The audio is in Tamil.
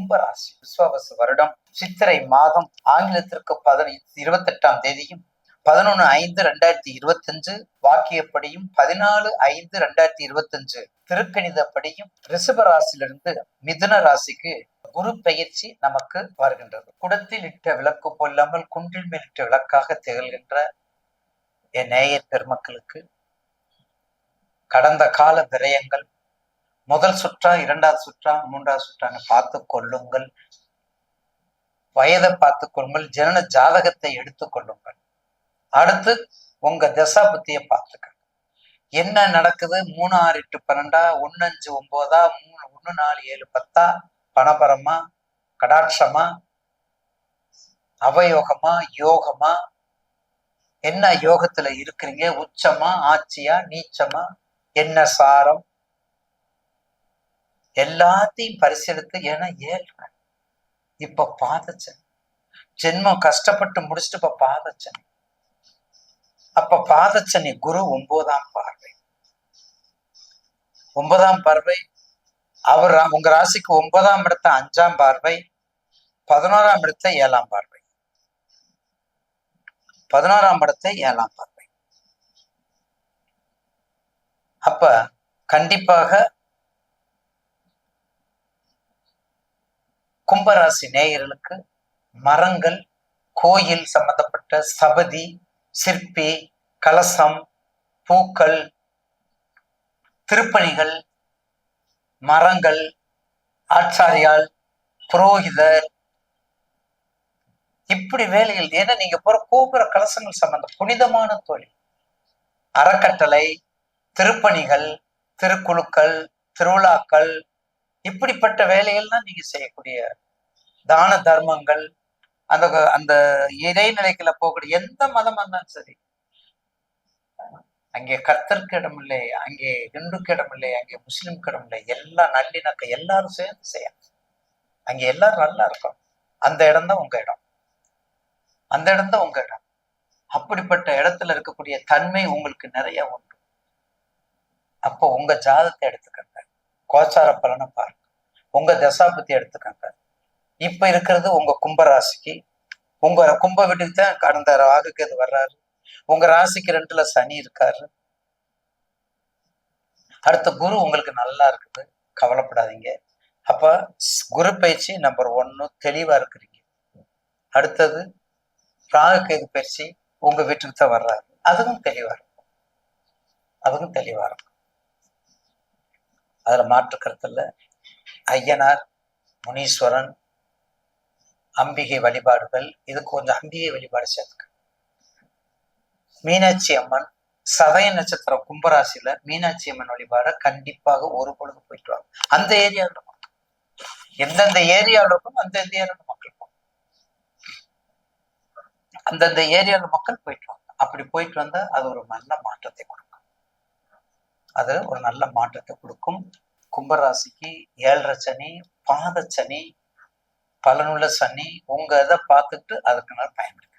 கும்பராசி விஸ்வாவசு வருடம் சித்திரை மாதம் ஆங்கிலத்திற்கு 28ஆம் தேதியும் 11/5/2025 வாக்கியப்படியும் 14/5/2025 திருக்கணிதப்படியும் ரிஷபராசியிலிருந்து மிதுன ராசிக்கு குரு பெயர்ச்சி நமக்கு வருகின்றது. குடத்தில் இட்ட விளக்கு போல்லாமல் குன்றில் மேலிட்ட விளக்காக திகழ்கின்ற என் நேயர் பெருமக்களுக்கு கடந்த கால விரயங்கள் முதல் சுற்றா, இரண்டாவது சுற்றா, மூன்றாவது சுற்றான்னு பார்த்து கொள்ளுங்கள். வயதை பார்த்து கொள்ளுங்கள். ஜனன ஜாதகத்தை எடுத்துக் கொள்ளுங்கள். அடுத்து உங்க தசா புத்திய பார்த்துக்க. என்ன நடக்குது? 3, 6, 8, 12, 1, 5, 9, 3, 1, 4, 7, 10 பணபரமா, கடாட்சமா, அவயோகமா, யோகமா, என்ன யோகத்துல இருக்கிறீங்க? உச்சமா, ஆட்சியா, நீச்சமா, என்ன சாரம், எல்லாத்தையும் பரிசீலித்து. ஏன்னா 7 இப்ப பாதச்சன் ஜென்மம் கஷ்டப்பட்டு முடிச்சுட்டு இப்ப பாதச்சன். அப்ப பாதச்சனி குரு 9ஆம் பார்வை. 9ஆம் பார்வை அவர் உங்க ராசிக்கு 9ஆம் இடத்தை 5ஆம் பார்வை, 11ஆம் இடத்தை 7ஆம் பார்வை, 11ஆம் இடத்தை 7ஆம் பார்வை. அப்ப கண்டிப்பாக கும்பராசி நேயர்களுக்கு மரங்கள், கோயில் சம்பந்தப்பட்ட ஸ்தபதி, சிற்பி, கலசம், பூக்கள், திருப்பணிகள், மரங்கள், ஆச்சாரியால், புரோகிதர், இப்படி வேலைகள். ஏன்னா நீங்க போற கோபுர கலசங்கள் சம்பந்தம் புனிதமான தொழில், அறக்கட்டளை, திருப்பணிகள், திருக்குழுக்கள், திருவிழாக்கள், இப்படிப்பட்ட வேலைகள் தான் நீங்க செய்யக்கூடிய தான தர்மங்கள். அந்த அந்த இறைநிலைக்குள்ள போகக்கூடிய எந்த மதமா இருந்தாலும் சரி, அங்கே கர்த்தருக்கு இடம் இல்லை, அங்கே இந்துக்கு இடம் இல்லை, அங்கே முஸ்லிம்க்கு இடம் இல்லை. எல்லாம் நல்லிணக்கம், எல்லாரும் சேர்ந்து செய்யணும். அங்க எல்லாரும் நல்லா இருக்கணும். அந்த இடம் தான் உங்க இடம், அந்த இடம் தான் உங்க இடம். அப்படிப்பட்ட இடத்துல இருக்கக்கூடிய தன்மை உங்களுக்கு நிறைய உண்டு. அப்போ உங்க ஜாதத்தை எடுத்துக்கங்க, கோச்சார பலனை பாருங்க, உங்க தசாபத்தி எடுத்துக்கங்க. இப்ப இருக்கிறது உங்க கும்பராசிக்கு, உங்க கும்ப வீட்டுக்கு தான் கடந்த ராகுக்கு அது வர்றாரு. உங்க ராசிக்கு 2ல சனி இருக்காரு. அடுத்த குரு உங்களுக்கு நல்லா இருக்குது, கவலைப்படாதீங்க. அப்ப குரு பயிற்சி நம்பர் 1 தெளிவா இருக்கிறீங்க. அடுத்தது ராகு கேது பயிற்சி உங்க வீட்டுக்கு தான் வர்றாரு, அதுவும் தெளிவா இருக்கும், அதுவும் தெளிவா இருக்கும். அதுல மாற்று கருத்துல ஐயனார், முனீஸ்வரன், அம்பிகை வழிபாடுகள், இது கொஞ்சம் அம்பிகை வழிபாடு சேர்த்துக்க. மீனாட்சி அம்மன், சதய நட்சத்திரம் கும்பராசியில மீனாட்சி அம்மன் வழிபாட கண்டிப்பாக ஒரு பொழுது போயிட்டு வாங்க. அந்த ஏரியாவில் எந்தெந்த ஏரியாவில் இருக்கும் அந்தந்த ஏரியாவில் மக்கள் அந்தந்த ஏரியாவில் மக்கள் போயிட்டு வாங்க. அப்படி போயிட்டு வந்தா அது ஒரு நல்ல மாற்றத்தை கொடுக்கும். அது ஒரு நல்ல மாற்றத்தை கொடுக்கும். கும்பராசிக்கு 7.5 சனி, பாத சனி, பலனுள்ள சனி, உங்க இதை பார்த்துட்டு அதுக்கு நான் பயன்படுத்த